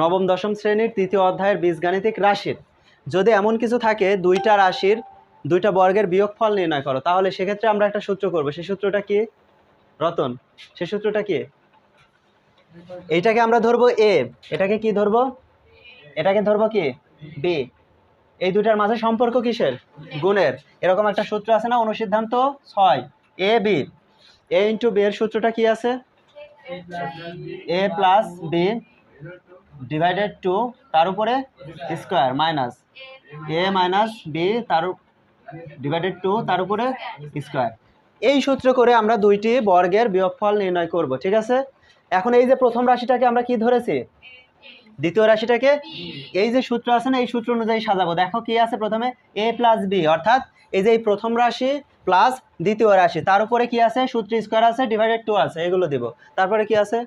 নবম দশম শ্রেণীর তৃতীয় অধ্যায়ের বীজগাণিতিক রাশির যদি এমন কিছু থাকে দুইটা রাশির দুইটা বর্গের বিয়োগফল নির্ণয় করো, তাহলে সেক্ষেত্রে আমরা একটা সূত্র করব। সেই সূত্রটা কি রতন? সেই সূত্রটা কি? এইটাকে আমরা ধরবো এ, এটাকে কি ধরবো? এটাকে ধরবো কি বি। এই দুইটার মাঝে সম্পর্ক কিসের? গুণের। এরকম একটা সূত্র আছে না অনুসিদ্ধান্ত 6, A B. A into B এর সূত্রটা কি আছে? এ প্লাস বি ডিভাইডেড টু তার উপরে স্কোয়ার মাইনাস এ মাইনাস বি তার ডিভাইডেড টু তার উপরে স্কোয়ার। এই সূত্র করে আমরা দুইটি বর্গের বিয়োগফল নির্ণয় করব, ঠিক আছে? এখন এই যে প্রথম রাশিটাকে আমরা কি ধরেছি? দ্বিতীয় রাশিটাকে এই যে সূত্র আছে না, এই সূত্র অনুযায়ী সাজাবো। দেখো কি আছে প্রথমে? এ প্লাস বি, অর্থাৎ এই যে এই প্রথম রাশি প্লাস দ্বিতীয় রাশি, তার উপরে কি আছে? সূত্র স্কোয়ার আছে, ডিভাইডেড টু আছে, এগুলো দিব। তারপরে কি আছে?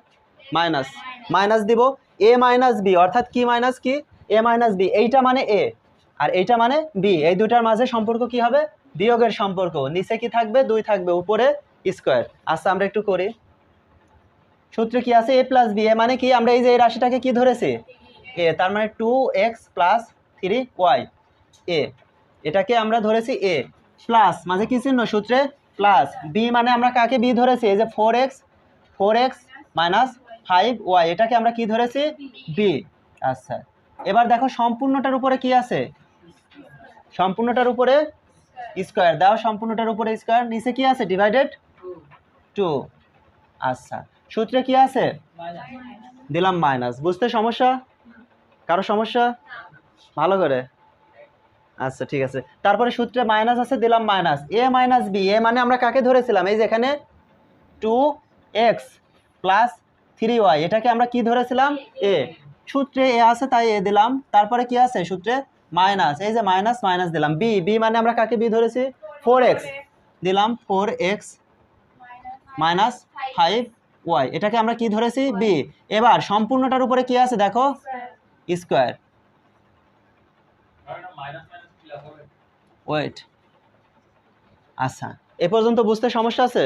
মাইনাস, মাইনাস দিব এ মাইনাস বি, অর্থাৎ কি মাইনাস কি? এ মাইনাস বি। এইটা মানে এ আর এইটা মানে বি, এই দুটার মাঝে সম্পর্ক কি হবে? বিয়োগের সম্পর্ক। নিচে কি থাকবে? 2 থাকবে, উপরে স্কোয়ার। আচ্ছা আমরা একটু করি। সূত্রে কি আছে? এ প্লাস বি। এ মানে কি? আমরা এই যে এই রাশিটাকে কি ধরেছি? এ, তার মানে 2x প্লাস 3y। এ, এটাকে আমরা ধরেছি এ প্লাস, মাঝে কি চিহ্ন? সূত্রে প্লাস। বি মানে আমরা কাকে বি ধরেছি? এই যে 4x মাইনাস 5y, এটাকে আমরা কি ধরেছি? বি। আচ্ছা এবার দেখো সম্পূর্ণটার উপরে কি আছে? সম্পূর্ণটার উপরে স্কোয়ার দাও, সম্পূর্ণটার উপরে স্কোয়ার, নিচে কি আছে? ডিভাইডেড 2। আচ্ছা সূত্রে কি আছে? দিলাম মাইনাস। বুঝতে সমস্যা? কারো সমস্যা? ভালো করে। আচ্ছা ঠিক আছে। তারপরে সূত্রে মাইনাস আছে, দিলাম মাইনাস এ মাইনাস বি। এ মানে আমরা কাকে ধরেছিলাম? এই যে এখানে 2x প্লাস 3y, এটাকে আমরা কি ধরেছিলাম? এ। সূত্রে এ আছে তাই এ দিলাম। তারপরে কি আছে? সূত্রে মাইনাস, এই যে মাইনাস মাইনাস দিলাম। বি, বি মানে আমরা কাকে বি ধরেছি? 4x, দিলাম 4x মাইনাস 5y, এটাকে আমরা কি ধরেছি? বি। এবার সম্পূর্ণটার উপরে কি আছে দেখো? স্কোয়ার। ওয়েট। আচ্ছা এ পর্যন্ত বুঝতে সমস্যা আছে?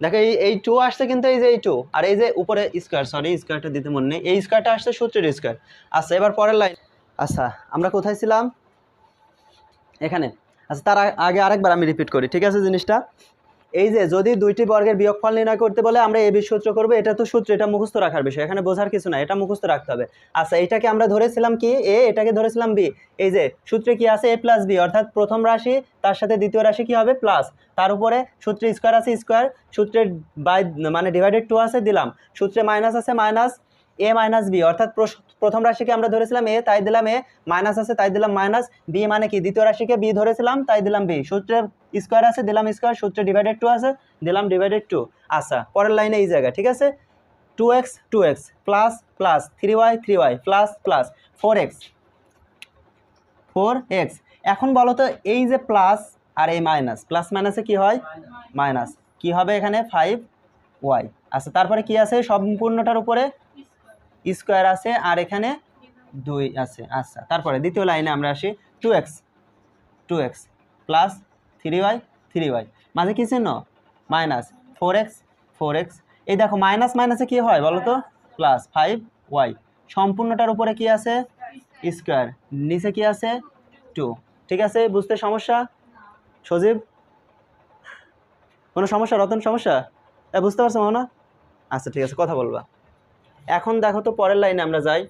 দেখো এই 2 আসছে, কিন্তু এই যে এই 2 আর এই যে উপরে স্কোয়ার, সরি স্কোয়ারটা দিতে মনে নেই, এই স্কোয়ারটা আসছে সূত্রের স্কোয়ার। আচ্ছা এবার পরের লাইন। আচ্ছা আমরা কোথায় ছিলাম? এখানে। আচ্ছা তার আগে আরেকবার আমি রিপিট করি, ঠিক আছে জিনিসটা? এই যে যদি দুইটি বর্গের বিয়োগফল নির্ণয় করতে বলে আমরা এ বি সূত্র করবো। এটা তো সূত্র, এটা মুখস্থ রাখার বিষয়, এখানে বোঝার কিছু না, এটা মুখস্থ রাখতে হবে। আচ্ছা এইটাকে আমরা ধরেছিলাম কি? এ, এটাকে ধরেছিলাম বি। এই যে সূত্রে কি আছে? এ প্লাস বি, অর্থাৎ প্রথম রাশি তার সাথে দ্বিতীয় রাশি কি হবে? প্লাস। তার উপরে সূত্রে স্কোয়ার আছে, স্কোয়ার। সূত্রের বাই মানে ডিভাইডেড 2 আছে, দিলাম। সূত্রে মাইনাস আছে, মাইনাস এ মাইনাস বি, অর্থাৎ প্রথম রাশিকে আমরা ধরেছিলাম এ, তাই দিলাম এ। মাইনাস আছে তাই দিলাম মাইনাস। বি মানে কি? দ্বিতীয় রাশিকে বি ধরেছিলাম তাই দিলাম বি। সূত্রের স্কোয়ার আছে, দিলাম স্কোয়ার। সূত্রে ডিভাইডেড 2 আছে, দিলাম ডিভাইডেড 2। আচ্ছা পরের লাইনে এই জায়গা, ঠিক আছে? 2x plus plus 3y plus plus 4x। এখন বলো তো এই যে প্লাস আর এই মাইনাস, প্লাস মাইনাসে কি হয়? মাইনাস। কি হবে এখানে? 5y। আচ্ছা তারপরে কি আছে? সম্পূর্ণটার উপরে স্কোয়ার আছে আর এখানে 2 আছে। আচ্ছা তারপরে দ্বিতীয় লাইনে আমরা আসি। 2x প্লাস 3y মাঝে কি চিহ্ন? মাইনাস। 4x। এই দেখো মাইনাস মাইনাসে কি হয় বলো তো? Plus 5y। সম্পূর্ণটার উপরে কি আছে? স্কোয়ার, নিচে কি আছে? 2। ঠিক আছে বুঝতে সমস্যা? সজীব কোনো সমস্যা? রতন সমস্যা? বুঝতে পারছো না? আচ্ছা ঠিক আছে, কথা বলবা। এখন দেখো তো পরের লাইনে আমরা যাই।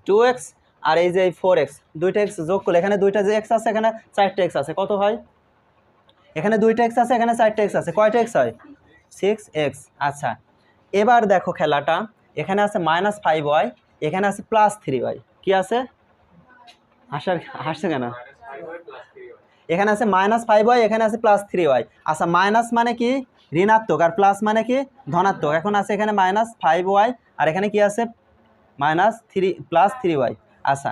2x আর এই যে 4x, দুইটা x যোগ করলে এখানে দুইটা যে x আছে এখানে 4টা x আছে, কত হয়? এখানে 2টা x আছে, এখানে 4টা x আছে, কয়টা x হয়? 6x। আচ্ছা এবার দেখো খেলাটা, এখানে আছে মাইনাস 5y, এখানে আছে প্লাস 3y। কি আছে? হাসছে কেন? এখানে আছে মাইনাস 5y, এখানে আছে প্লাস 3y। আচ্ছা মাইনাস মানে কি? ঋণাত্মক, আর প্লাস মানে কি? ধনাত্মক। এখন আছে এখানে মাইনাস 5y আর এখানে কি আছে? Minus 3 plus 3y। আচ্ছা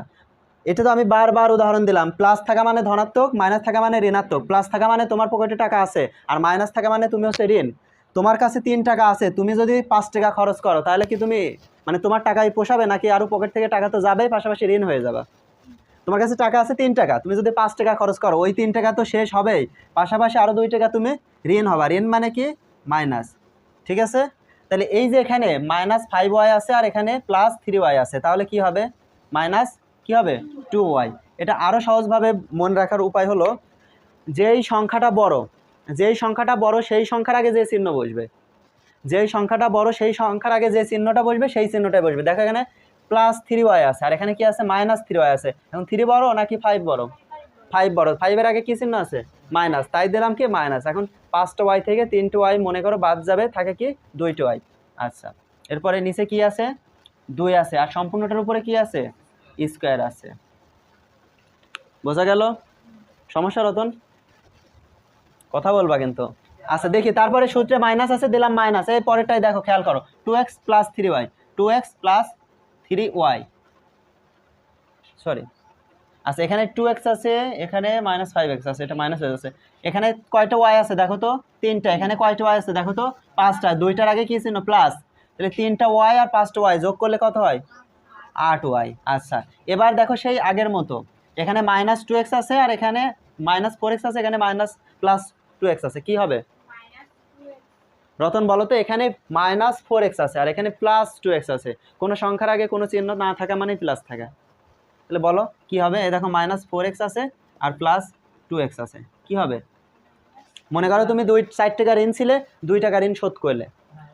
এটা তো আমি বারবার উদাহরণ দিলাম। প্লাস থাকা মানে ধনাত্মক, মাইনাস থাকা মানে ঋণাত্মক। প্লাস থাকা মানে তোমার পকেটে টাকা আছে, আর মাইনাস থাকা মানে তুমি হচ্ছে ঋণ। তোমার কাছে 3 টাকা আছে, তুমি যদি 5 টাকা খরচ করো তাহলে কি তুমি মানে তোমার টাকায় পোষাবে, নাকি আরও পকেট থেকে টাকা তো যাবেই, পাশাপাশি ঋণ হয়ে যাবে? তোমার কাছে টাকা আছে 3 টাকা, তুমি যদি 5 টাকা খরচ করো ওই 3 টাকা তো শেষ হবেই, পাশাপাশি আরও 2 টাকা তুমি ঋণ হবা। ঋণ মানে কি? মাইনাস। ঠিক আছে? তাহলে এই যে এখানে -5y আছে আর এখানে +3y আছে, তাহলে কি হবে মাইনাস কি হবে 2y। এটা আরও সহজভাবে মনে রাখার উপায় হলো যেই সংখ্যাটা বড় সেই সংখ্যার আগে যে চিহ্ন বসবে, যেই সংখ্যাটা বড় সেই সংখ্যার আগে যে চিহ্নটা বসবে সেই চিহ্নটাই বসবে। দেখো এখানে +3y আছে আর এখানে কি আছে -3y আছে। এখন 3 বড় নাকি 5 বড়? 5 বড়। 5-এর আগে কি চিহ্ন আছে মাইনাস, তাই দিলাম কি মাইনাস। এখন 5টা y থেকে 3টা y মনে করো বাদ যাবে, থাকে কি 2টা y। আচ্ছা, এরপরে নিচে কি আছে 2 আছে আর সম্পূর্ণটার উপরে কি আছে স্কয়ার আছে। বোঝা গেল সমস্যা রতন? কথা বলবা কিন্তু। আচ্ছা দেখি তারপরে সূত্রে মাইনাস আছে, দিলাম মাইনাস। এই পরেরটাই দেখো, খেয়াল করো 2x + 3y, 2x + 3y, sorry. আচ্ছা এখানে 2x আছে, এখানে -5x আছে, এটা মাইনাস হয়ে যাচ্ছে। এখানে কয়টা y আছে দেখো তো 3টা। এখানে কয়টা y আছে দেখো তো 5টা। 2টার আগে কি ছিল প্লাস, তাহলে 3টা y আর 5টা y যোগ করলে কত হয় 8y। আচ্ছা এবার দেখো সেই আগের মতো, এখানে -2x আছে আর এখানে -4x আছে, এখানে +2x আছে, কি হবে রতন বলো তো? এখানে -4x আছে আর এখানে +2x আছে, কোনো সংখ্যার আগে কোনো চিহ্ন না থাকা মানে প্লাস থাকা। তাহলে বলো কি হবে? এই দেখো -4x আছে আর +2x আছে, কি হবে? মনে করো তুমি 60 টাকা ঋণ ছিলে, 2 টাকা ঋণ শোধ করলে,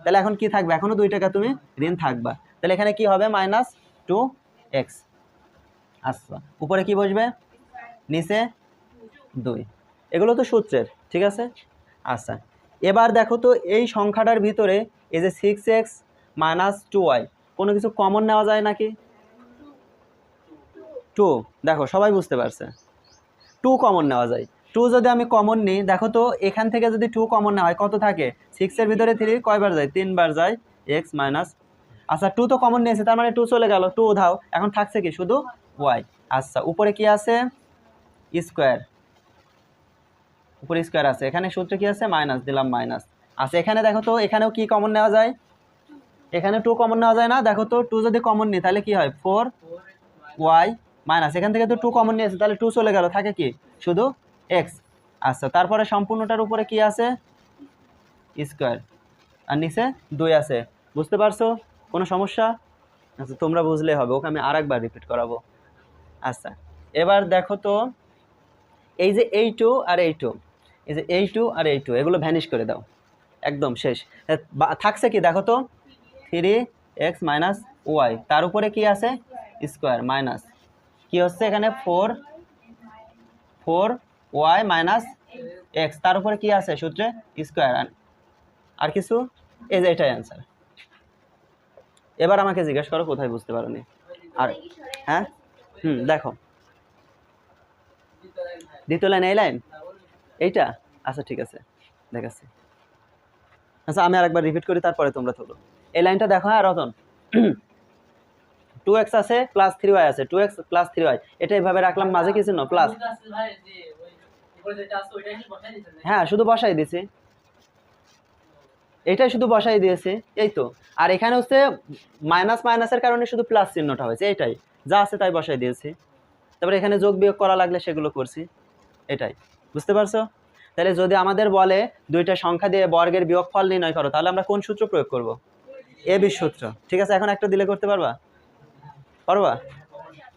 তাহলে এখন কি থাকবে? এখনো 2 টাকা তুমি ঋণ থাকবা। তাহলে এখানে কি হবে -2x। আচ্ছা উপরে কি বসবে? নিচে 2। এগুলো তো সূত্রের, ঠিক আছে। আচ্ছা এবার দেখো তো এই সংখ্যাটার ভিতরে এই যে 6x - 2y কোনো কিছু কমন নেওয়া যায় নাকি? 2, দেখো সবাই বুঝতে পারছে 2 কমন নেওয়া যায়। 2 যদি আমি কমন নিই, দেখো তো এখান থেকে যদি 2 কমন নেওয়া হয় কত থাকে? 6-এর ভিতরে 3 কয়বার যায়? 3 বার যায়, x মাইনাস। আচ্ছা 2 তো কমন নিয়েছে, তার মানে 2 চলে গেল, 2 উধাও। এখন থাকছে কি শুধু y। আচ্ছা উপরে কি আছে স্কয়ার, উপরে স্কয়ার আছে, এখানে সূত্রে কি আছে মাইনাস, দিলাম মাইনাস। আচ্ছা এখানে দেখো তো এখানেও কি কমন নেওয়া যায়? এখানে 2 কমন নেওয়া যায় না, দেখো তো 2 যদি কমন নিই তাহলে কি হয় 4y মাইনাস। এখান থেকে তো 2 কমন নিয়েছে, তাহলে 2 চলে গেল, থাকে কি শুধু x। আচ্ছা তারপরে সম্পূর্ণটার উপরে কি আছে স্কয়ার আর নিচে 2 আছে। বুঝতে পারছো কোনো সমস্যা? আচ্ছা তোমরা বুঝলে হবে, ওকে আমি আরেকবার রিপিট করাবো। আচ্ছা এবার দেখো তো এই যে এই 2 আর এই 2, এই যে এই 2 আর এই 2 এগুলো ভ্যানিশ করে দাও, একদম শেষ। থাকছে কি দেখো তো 3x - y, তার উপরে কি আছে স্কয়ার মাইনাস কি হচ্ছে এখানে 4y - x, তার উপরে কি আছে সূত্রে স্কয়ার আর কিছু। এই যে এটাই অ্যান্সার। এবার আমাকে জিজ্ঞেস করো কোথায় বুঝতে পারোনি। আর হ্যাঁ দেখো দ্বিতীয় লাইন, এই লাইন এইটা। আচ্ছা ঠিক আছে দেখাচ্ছি। আচ্ছা আমি আরেকবার রিপিট করি, তারপরে তোমরা তোলো। এই লাইনটা দেখো। হ্যাঁ রতন 2x আছে +3y আছে, 2x + 3y, এটা এইভাবে রাখলাম, মাঝে কি চিহ্ন প্লাস। হ্যাঁ শুধু বসাই দিয়েছি, এটাই শুধু বসাই দিয়েছি, এই তো। আর এখানে হচ্ছে মাইনাসের কারণে শুধু প্লাস চিহ্নটা হয়েছে, এইটাই যা আছে তাই বসাই দিয়েছি। তারপরে এখানে যোগ বিয়োগ করা লাগলে সেগুলো করছি, এটাই। বুঝতে পারছো? তাহলে যদি আমাদের বলে দুইটা সংখ্যা দিয়ে বর্গের বিয়োগফল নির্ণয় করো, তাহলে আমরা কোন সূত্র প্রয়োগ করব? এবি সূত্র। ঠিক আছে, এখন একটা দিলে করতে পারবা?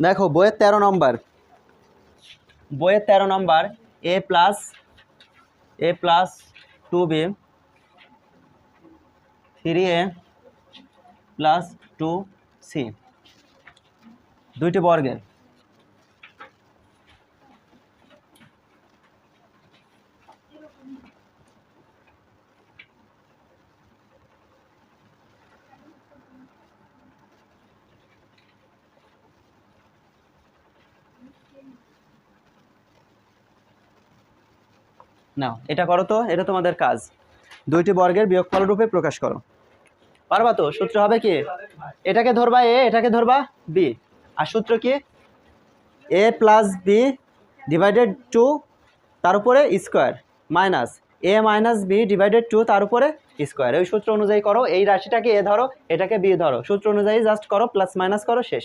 দেখো বইয়ের 13 নম্বর a + 2b 3a + 2c দুইটি বর্গের। নাও এটা করো তো, এটা তোমাদের কাজ। দুইটি বর্গের বিয়োগফল রূপে প্রকাশ করো। পারবা তো? সূত্র হবে কি, এটাকে ধরবা a, এটাকে ধরবা b, আর সূত্র কি a + b / 2 তার উপরে স্কয়ার মাইনাস a - b / 2 তার উপরে স্কয়ার। ওই সূত্র অনুযায়ী করো। এই রাশিটাকে a ধরো, এটাকে b ধরো, সূত্র অনুযায়ী জাস্ট করো, প্লাস মাইনাস করো, শেষ।